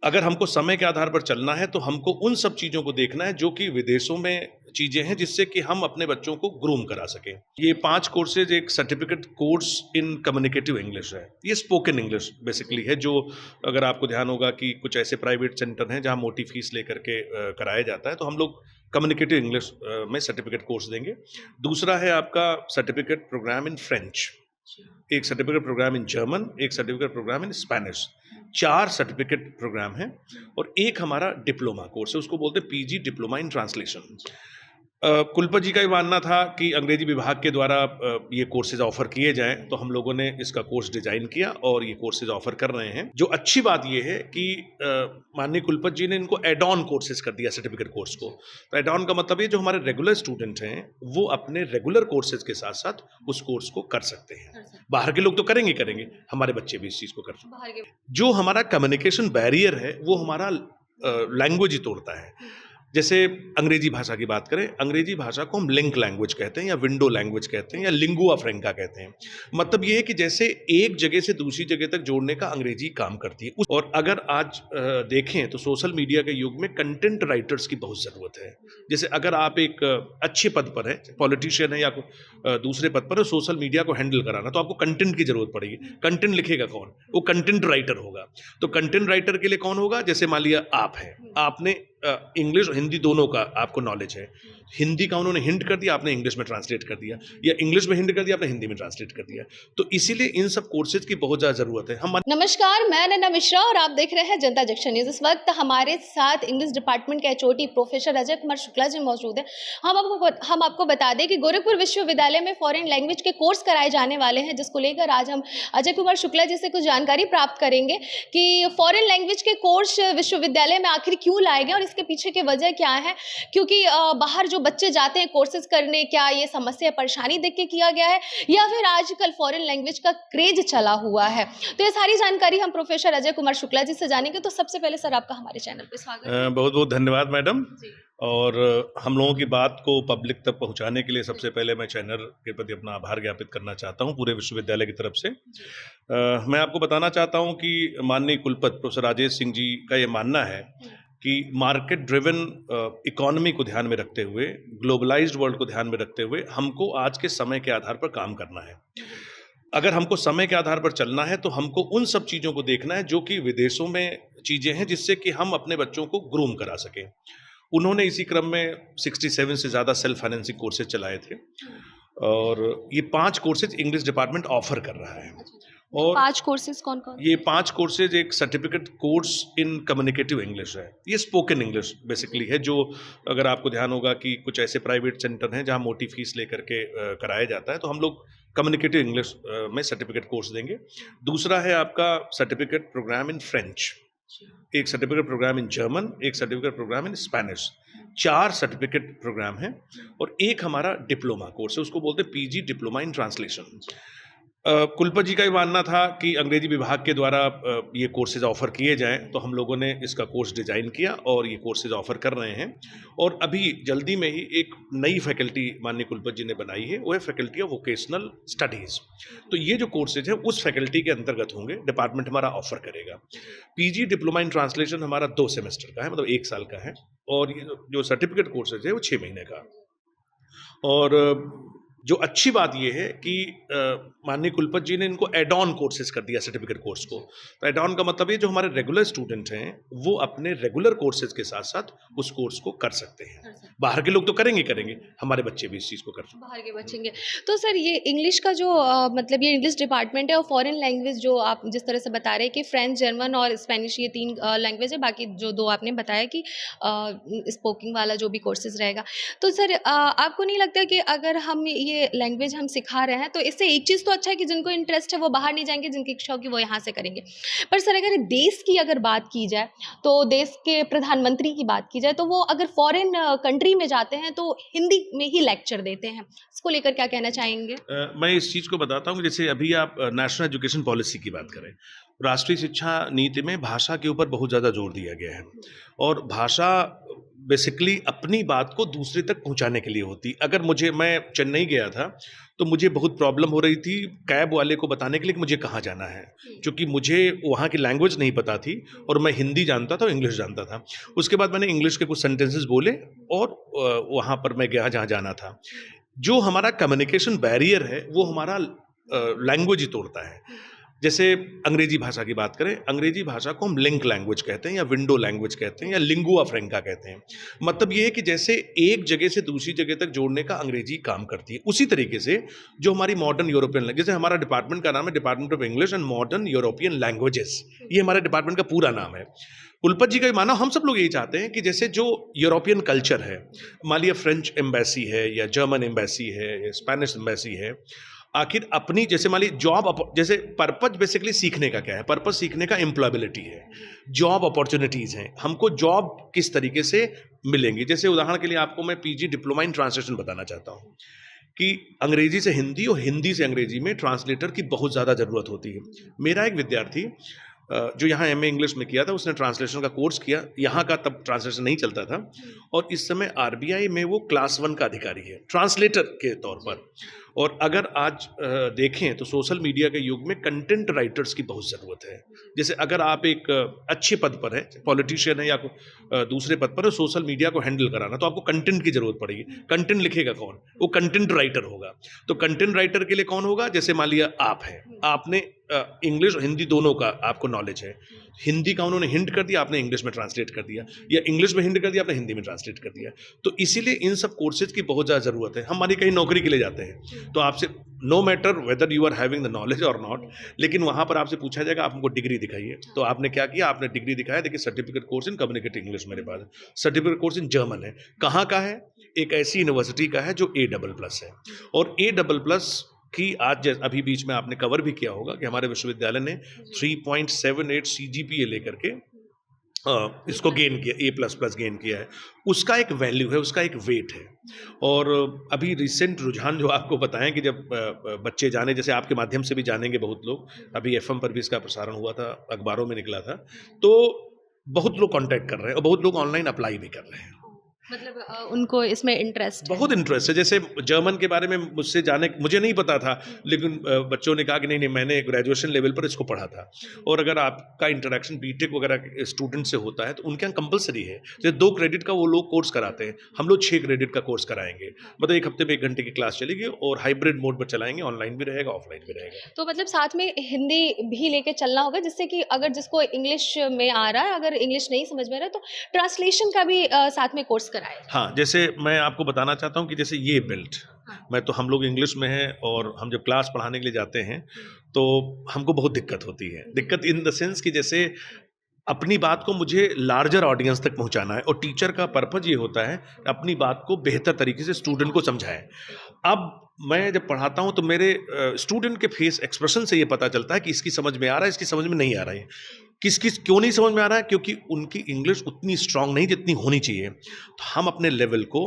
अगर हमको समय के आधार पर चलना है तो हमको उन सब चीज़ों को देखना है जो कि विदेशों में चीज़ें हैं जिससे कि हम अपने बच्चों को ग्रूम करा सकें। ये 5 कोर्सेज़ एक certificate course in communicative English है। ये स्पोकन इंग्लिश बेसिकली है जो अगर आपको ध्यान होगा कि कुछ ऐसे प्राइवेट सेंटर हैं जहाँ मोटी फ़ीस लेकर के कराया जाता है, तो हम लोग कम्युनिकेटिव इंग्लिश में सर्टिफ़िकेट कोर्स देंगे। दूसरा है आपका सर्टिफ़िकेट प्रोग्राम इन फ्रेंच, एक सर्टिफ़िकेट प्रोग्राम इन जर्मन, एक certificate programme in Spanish. 4 certificate programme हैं और एक हमारा डिप्लोमा कोर्स है, उसको बोलते हैं पीजी डिप्लोमा इन ट्रांसलेशन। कुलपति जी का ये मानना था कि अंग्रेजी विभाग के द्वारा ये कोर्सेज़ ऑफ़र किए जाएँ, तो हम लोगों ने इसका कोर्स डिज़ाइन किया और ये कोर्सेज़ ऑफ़र कर रहे हैं। जो अच्छी बात ये है कि माननीय कुलपति जी ने इनको ऐड ऑन कोर्सेज़ कर दिया सर्टिफ़िकेट कोर्स को। तो ऐड ऑन का मतलब ये जो हमारे रेगुलर स्टूडेंट हैं, वो अपने रेगुलर कोर्सेज़ के साथ-साथ उस कोर्स को कर सकते हैं। बाहर के लोग तो करेंगे ही करेंगे, हमारे बच्चे भी इस चीज़ को कर सकते हैं। बाहर के जो हमारा कम्युनिकेशन बैरियर है, वो हमारा लैंग्वेज ही तोड़ता है। जैसे अंग्रेजी भाषा की बात करें, अंग्रेजी भाषा को हम लिंक लैंग्वेज कहते हैं या विंडो लैंग्वेज कहते हैं या लिंगुआ फ्रैंका कहते हैं। मतलब ये है कि जैसे एक जगह से दूसरी जगह तक जोड़ने का अंग्रेजी काम करती है। और अगर आज देखें तो सोशल मीडिया के युग में कंटेंट राइटर्स की बहुत ज़रूरत है। जैसे अगर आप एक अच्छे पद पर हैं, पॉलिटिशियन है या दूसरे पद पर है, सोशल मीडिया को हैंडल कराना, तो आपको कंटेंट की ज़रूरत पड़ेगी। कंटेंट लिखेगा कौन? वो कंटेंट राइटर होगा। तो कंटेंट राइटर के लिए कौन होगा? जैसे मान लिया आप हैं, आपने इंग्लिश और हिंदी दोनों का आपको नॉलेज है। हिंदी का उन्होंने हिंट कर दिया, आपने इंग्लिश में ट्रांसलेट कर दिया, या इंग्लिश में हिंट कर दिया, आपने हिंदी में ट्रांसलेट कर दिया। तो इसीलिए इन सब कोर्सेज की बहुत ज़्यादा ज़रूरत है। हम नमस्कार, मैं नन्ना मिश्रा और आप देख रहे हैं जनता जंक्शन न्यूज़। इस वक्त हमारे साथ इंग्लिश डिपार्टमेंट के एचओडी प्रोफेसर अजय कुमार शुक्ला जी मौजूद हैं। हम आपको बता दें कि गोरखपुर विश्वविद्यालय में फॉरेन लैंग्वेज के कोर्स कराए जाने वाले हैं, जिसको लेकर आज हम अजय कुमार शुक्ला जी से कुछ जानकारी प्राप्त करेंगे कि फॉरेन लैंग्वेज के कोर्स विश्वविद्यालय में आखिर क्यों लाए गए और इसके पीछे की वजह क्या है। क्योंकि बाहर जो बच्चे जाते हैं कोर्सेज करने, क्या ये समस्या परेशानी देख के किया गया है या फिर आजकल फॉरेन लैंग्वेज का क्रेज चला हुआ है। तो ये सारी जानकारी हम प्रोफेसर अजय कुमार शुक्ला जी से जानेंगे। तो सबसे पहले सर आपका हमारे चैनल पे स्वागत है। बहुत बहुत धन्यवाद मैडम। और हम लोगों की बात को पब्लिक तक पहुंचाने के लिए सबसे पहले मैं चैनल के प्रति अपना आभार ज्ञापित करना चाहता हूं पूरे विश्वविद्यालय की तरफ से। मैं आपको बताना चाहता हूं कि माननीय कुलपति प्रोफेसर राजेश सिंह जी का ये मानना है कि मार्केट ड्रिवन इकोनॉमी को ध्यान में रखते हुए, ग्लोबलाइज्ड वर्ल्ड को ध्यान में रखते हुए हमको आज के समय के आधार पर काम करना है। अगर हमको समय के आधार पर चलना है तो हमको उन सब चीज़ों को देखना है जो कि विदेशों में चीज़ें हैं जिससे कि हम अपने बच्चों को ग्रूम करा सकें। उन्होंने इसी क्रम में 67 से ज़्यादा सेल्फ फाइनेंसिंग कोर्सेज चलाए थे और ये 5 कोर्सेज इंग्लिश डिपार्टमेंट ऑफर कर रहा है। और 5 कोर्सेज कौन-कौन? ये 5 कोर्सेज एक certificate course in communicative English है। ये स्पोकन इंग्लिश बेसिकली है जो अगर आपको ध्यान होगा कि कुछ ऐसे प्राइवेट सेंटर हैं जहाँ मोटी फीस लेकर के कराया जाता है, तो हम लोग कम्युनिकेटिव इंग्लिश में सर्टिफिकेट कोर्स देंगे। दूसरा है आपका सर्टिफिकेट प्रोग्राम इन फ्रेंच, एक सर्टिफिकेट प्रोग्राम इन जर्मन, एक certificate programme in Spanish. 4 certificate programme हैं और एक हमारा डिप्लोमा कोर्स है, उसको बोलते हैं पीजी डिप्लोमा इन ट्रांसलेशन। कुलपति जी का ये मानना था कि अंग्रेजी विभाग के द्वारा ये कोर्सेज ऑफ़र किए जाएँ, तो हम लोगों ने इसका कोर्स डिज़ाइन किया और ये कोर्सेज ऑफ़र कर रहे हैं। और अभी जल्दी में ही एक नई फैकल्टी माननीय कुलपति जी ने बनाई है, वो है फैकल्टी ऑफ वोकेशनल स्टडीज़। तो ये जो कोर्सेज हैं उस फैकल्टी के अंतर्गत होंगे, डिपार्टमेंट हमारा ऑफ़र करेगा। पीजी डिप्लोमा इन ट्रांसलेशन हमारा 2 सेमेस्टर का है, मतलब 1 साल का है, और ये जो सर्टिफिकेट कोर्सेज है वो 6 महीने का। और जो अच्छी बात ये है कि माननीय कुलपति जी ने इनको ऐड ऑन कोर्सेज कर दिया सर्टिफिकेट कोर्स को। तो ऐड ऑन का मतलब ये जो हमारे रेगुलर स्टूडेंट हैं, वो अपने रेगुलर कोर्सेज के साथ-साथ उस कोर्स को कर सकते हैं। बाहर के लोग तो करेंगे ही करेंगे, हमारे बच्चे भी इस चीज़ को कर सकते हैं। बाहर के बचेंगे। तो सर ये इंग्लिश का जो मतलब ये इंग्लिश डिपार्टमेंट है और फॉरेन लैंग्वेज जो आप जिस तरह से बता रहे हैं कि फ्रेंच, जर्मन और स्पेनिश ये 3 लैंग्वेज है, बाकी जो 2 आपने बताया कि स्पोकिंग वाला जो भी कोर्सेज रहेगा। तो सर आपको नहीं लगता कि अगर हम ये लैंग्वेज हम सिखा रहे हैं तो इससे एक चीज़ तो अच्छा है कि जिनको इंटरेस्ट है वो बाहर नहीं जाएँगे, जिनकी इच्छा होगी वो यहाँ से करेंगे। पर सर अगर देश की अगर बात की जाए, तो देश के प्रधानमंत्री की बात की जाए, तो वो अगर फॉरेन कंट्री में जाते हैं तो हिंदी में ही लेक्चर देते हैं। इसको लेकर क्या कहना चाहेंगे? मैं इस चीज़ को बताता हूँ कि जैसे अभी आप नेशनल एजुकेशन पॉलिसी की बात करें, राष्ट्रीय शिक्षा नीति में भाषा के ऊपर बहुत ज़्यादा जोर दिया गया है और भाषा बेसिकली अपनी बात को दूसरे तक पहुंचाने के लिए होती। अगर मैं चेन्नई गया था, तो मुझे बहुत प्रॉब्लम हो रही थी कैब वाले को बताने के लिए कि मुझे कहाँ जाना है, क्योंकि मुझे वहाँ की लैंग्वेज नहीं पता थी और मैं हिंदी जानता था और इंग्लिश जानता था। उसके बाद मैंने इंग्लिश के कुछ सेंटेंसेस बोले और वहाँ पर मैं गया जहाँ जाना था। जो हमारा कम्युनिकेशन बैरियर है, वो हमारा लैंग्वेज ही तोड़ता है। जैसे अंग्रेजी भाषा की बात करें, अंग्रेजी भाषा को हम लिंक लैंग्वेज कहते हैं या विंडो लैंग्वेज कहते हैं या लिंगुआ फ्रैंका कहते हैं। मतलब ये है कि जैसे एक जगह से दूसरी जगह तक जोड़ने का अंग्रेजी काम करती है, उसी तरीके से जो हमारी मॉडर्न यूरोपियन लैंग्वेज, जैसे हमारा डिपार्टमेंट का नाम है department of English and modern European languages, ये हमारे डिपार्टमेंट का पूरा नाम है। उल्पत जी का माना हम सब लोग यही चाहते हैं कि जैसे जो यूरोपियन कल्चर है, मान लिया फ्रेंच एम्बेसी है या जर्मन एम्बेसी है या स्पेनिश एम्बेसी है, आखिर अपनी जैसे मान ली जैसे पर्पज बेसिकली सीखने का क्या है, पर्पज सीखने का एम्प्लॉयबिलिटी है, जॉब अपॉर्चुनिटीज हैं, हमको जॉब किस तरीके से मिलेंगी। जैसे उदाहरण के लिए आपको मैं पीजी डिप्लोमा इन ट्रांसलेशन बताना चाहता हूँ कि अंग्रेजी से हिंदी और हिंदी से अंग्रेजी में ट्रांसलेटर की बहुत ज़्यादा ज़रूरत होती है। मेरा एक विद्यार्थी जो यहाँ एमए इंग्लिश में किया था, उसने ट्रांसलेशन का कोर्स किया, यहाँ का तब ट्रांसलेशन नहीं चलता था, और इस समय आरबीआई में वो क्लास 1 का अधिकारी है ट्रांसलेटर के तौर पर। और अगर आज देखें तो सोशल मीडिया के युग में कंटेंट राइटर्स की बहुत ज़रूरत है। जैसे अगर आप एक अच्छे पद पर हैं, पॉलिटिशियन है या दूसरे पद पर है, सोशल मीडिया को हैंडल कराना, तो आपको कंटेंट की ज़रूरत पड़ेगी। कंटेंट लिखेगा कौन? वो कंटेंट राइटर होगा। तो कंटेंट राइटर के लिए कौन होगा? जैसे मान लिया आप हैं, आपने इंग्लिश और हिंदी दोनों का आपको नॉलेज है, हिंदी का उन्होंने हिंट कर दिया, आपने इंग्लिश में ट्रांसलेट कर दिया, या इंग्लिश में हिंट कर दिया, आपने हिंदी में ट्रांसलेट कर दिया। तो इसीलिए इन सब कोर्सेज की बहुत ज़्यादा ज़रूरत है। हमारी कहीं नौकरी के लिए जाते हैं तो आपसे no matter whether you are having the knowledge or not, लेकिन वहाँ पर आपसे पूछा जाएगा आप हमको डिग्री दिखाइए। तो आपने क्या किया? आपने डिग्री दिखाया, देखिए certificate course in communicative English मेरे पास है, सर्टिफिकेट कोर्स इन जर्मन है। कहाँ का है? एक ऐसी यूनिवर्सिटी का है जो A++ है। और A++ कि आज अभी बीच में आपने कवर भी किया होगा कि हमारे विश्वविद्यालय ने 3.78 CGPA लेकर के इसको गेन किया, A++ गेन किया है। उसका एक वैल्यू है, उसका एक वेट है। और अभी रिसेंट रुझान जो आपको बताएं कि जब बच्चे जाने, जैसे आपके माध्यम से भी जानेंगे बहुत लोग, अभी FM पर भी इसका प्रसारण हुआ था, अखबारों में निकला था, तो बहुत लोग कॉन्टैक्ट कर रहे हैं और बहुत लोग ऑनलाइन अप्लाई भी कर रहे हैं। मतलब उनको इसमें इंटरेस्ट बहुत इंटरेस्ट है। जैसे जर्मन के बारे में मुझसे मुझे नहीं पता था, लेकिन बच्चों ने कहा कि नहीं मैंने ग्रेजुएशन लेवल पर इसको पढ़ा था। और अगर आपका इंटरेक्शन बीटेक वगैरह स्टूडेंट से होता है तो उनके यहाँ कंपलसरी है, जैसे 2 क्रेडिट का वो लोग कोर्स कराते हैं, हम लोग 6 क्रेडिट का कोर्स कराएंगे। मतलब 1 हफ्ते में 1 घंटे की क्लास चलेगी और हाइब्रिड मोड पर चलाएंगे, ऑनलाइन भी रहेगा, ऑफलाइन भी रहेगा। तो मतलब साथ में हिंदी भी लेके चलना होगा, जिससे कि अगर जिसको इंग्लिश में आ रहा है, अगर इंग्लिश नहीं समझ में आ रहा है, तो ट्रांसलेशन का भी साथ में कोर्स कराए। हाँ, जैसे मैं आपको बताना चाहता हूँ कि जैसे ये बेल्ट, मैं तो हम लोग इंग्लिश में हैं और हम जब क्लास पढ़ाने के लिए जाते हैं तो हमको बहुत दिक्कत होती है। दिक्कत इन द सेंस कि जैसे अपनी बात को मुझे लार्जर ऑडियंस तक पहुंचाना है, और टीचर का पर्पज ये होता है अपनी बात को बेहतर तरीके से स्टूडेंट को समझाएं। अब मैं जब पढ़ाता हूं तो मेरे स्टूडेंट के फेस एक्सप्रेशन से ये पता चलता है कि इसकी समझ में आ रहा है, इसकी समझ में नहीं आ रहा है। क्यों नहीं समझ में आ रहा है? क्योंकि उनकी इंग्लिश उतनी स्ट्रांग नहीं जितनी होनी चाहिए। तो हम अपने लेवल को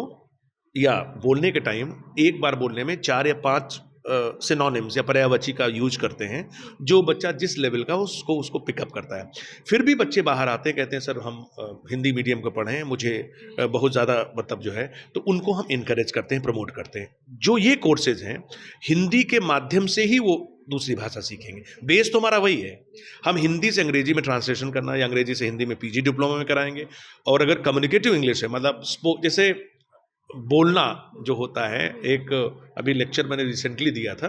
या बोलने के टाइम एक बार बोलने में 4 या 5 सिनोनिम्स या पर्यायवाची का यूज करते हैं, जो बच्चा जिस लेवल का उसको पिकअप करता है। फिर भी बच्चे बाहर आते हैं, कहते हैं सर हम हिंदी मीडियम को पढ़े हैं, मुझे बहुत ज़्यादा मतलब जो है, तो उनको हम इनकरेज करते हैं, प्रमोट करते हैं। जो ये कोर्सेज हैं, हिंदी के माध्यम से ही वो दूसरी भाषा सीखेंगे। बेस तो हमारा वही है, हम हिंदी से अंग्रेजी में ट्रांसलेशन करना या अंग्रेजी से हिंदी में पीजी डिप्लोमा में कराएंगे। और अगर कम्युनिकेटिव इंग्लिश है, मतलब जैसे बोलना जो होता है, एक अभी लेक्चर मैंने रिसेंटली दिया था,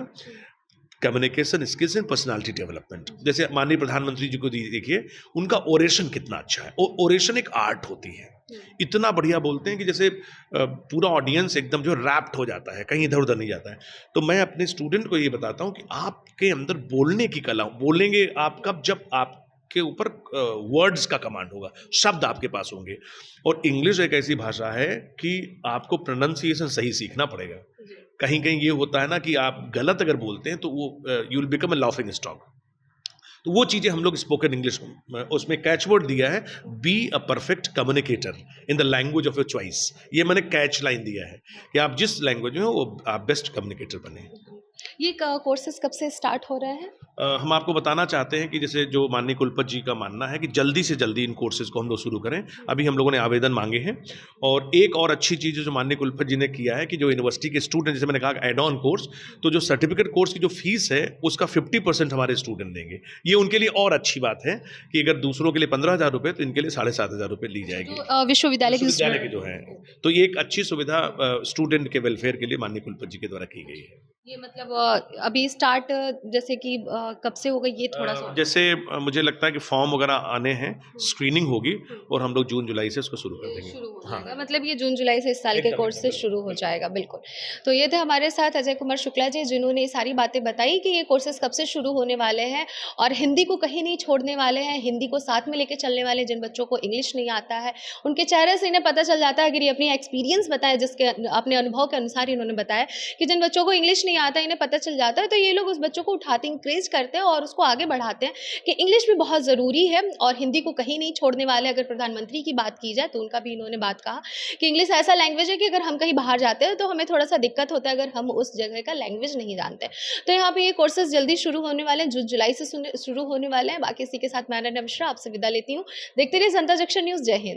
communication skills and personality development. जैसे माननीय प्रधानमंत्री जी को देखिए, उनका ओरेशन कितना अच्छा है, और ओरेशन एक आर्ट होती है। इतना बढ़िया बोलते हैं कि जैसे पूरा ऑडियंस एकदम जो रैप्ट हो जाता है, कहीं इधर उधर नहीं जाता है। तो मैं अपने स्टूडेंट को ये बताता हूँ कि आपके अंदर बोलने की कला, बोलेंगे आप कब? जब आपके ऊपर वर्ड्स का कमांड होगा, शब्द आपके पास होंगे। और इंग्लिश एक ऐसी भाषा है कि आपको प्रोनाउंसिएशन सही सीखना पड़ेगा। कहीं कहीं ये होता है ना कि आप गलत अगर बोलते हैं तो वो you will become a laughing stock. तो वो चीज़ें हम लोग स्पोकन इंग्लिश में उसमें कैचवर्ड दिया है, be a perfect communicator in the language of your choice. ये मैंने कैच लाइन दिया है कि आप जिस लैंग्वेज में हो वो आप बेस्ट कम्युनिकेटर बने। ये कोर्सेज कब से स्टार्ट हो रहे हैं? हम आपको बताना चाहते हैं कि जैसे जो माननीय कुलपति जी का मानना है कि जल्दी से जल्दी इन कोर्सेज़ को हम लोग शुरू करें। अभी हम लोगों ने आवेदन माँगे हैं और एक और अच्छी चीज़ जो माननीय कुलपति जी ने किया है कि जो यूनिवर्सिटी के स्टूडेंट, जैसे मैंने कहा ऐड ऑन कोर्स, तो जो सर्टिफ़िकेट कोर्स की जो फ़ीस है उसका 50% हमारे स्टूडेंट देंगे। ये उनके लिए और अच्छी बात है कि अगर दूसरों के लिए ₹15,000 तो इनके लिए ₹7,500 ली जाएगी। जो विश्वविद्यालय के विश्वविद्यालय के जो हैं, तो ये एक अच्छी सुविधा स्टूडेंट के वेलफेयर के लिए माननीय कुलपति जी के द्वारा की गई है। ये मतलब अभी स्टार्ट जैसे कि कब से होगा ये थोड़ा-सा? जैसे मुझे लगता है कि फॉर्म वगैरह आने हैं, स्क्रीनिंग होगी और हम लोग जून-जुलाई से उसको शुरू कर देंगे। शुरू हो हाँ, जाएगा मतलब ये जून-जुलाई से इस साल के एकदम, कोर्स एकदम, से बिल्कुल, शुरू हो बिल्कुल। जाएगा, बिल्कुल। तो ये थे हमारे साथ अजय कुमार शुक्ला जी जिन्होंने ये सारी बातें बताई कि ये कोर्सेज़ कब से शुरू होने वाले हैं और हिंदी को कहीं नहीं छोड़ने वाले हैं, हिंदी को साथ में लेके चलने वाले जिन बच्चों को इंग्लिश नहीं आता है, उनके चेहरे से इन्हें पता चल जाता है अगर ये अपनी एक्सपीरियंस बताएँ जिसके अपने अनुभव के अनुसार इन्होंने बताया कि जिन बच्चों को इंग्लिश नहीं आता इन्हें पता चल जाता है तो ये लोग उस बच्चों को उठाते हैं, इंकरेज करते हैं और उसको आगे बढ़ाते हैं कि इंग्लिश भी बहुत ज़रूरी है और हिंदी को कहीं नहीं छोड़ने वाले। अगर प्रधानमंत्री की बात की जाए तो उनका भी इन्होंने बात कहा कि इंग्लिश ऐसा लैंग्वेज है कि अगर हम कहीं बाहर जाते हैं तो हमें थोड़ा-सा दिक्कत होता है अगर हम उस जगह का लैंग्वेज नहीं जानते। तो यहाँ पे ये कोर्सेज़ जल्दी शुरू होने वाले हैं, जून जुलाई से शुरू होने वाले हैं। बाकी इसी के साथ मैं अनन्या मिश्रा आपसे विदा लेती हूँ। देखते रहिए जनता जंक्शन न्यूज़। जय हिंद।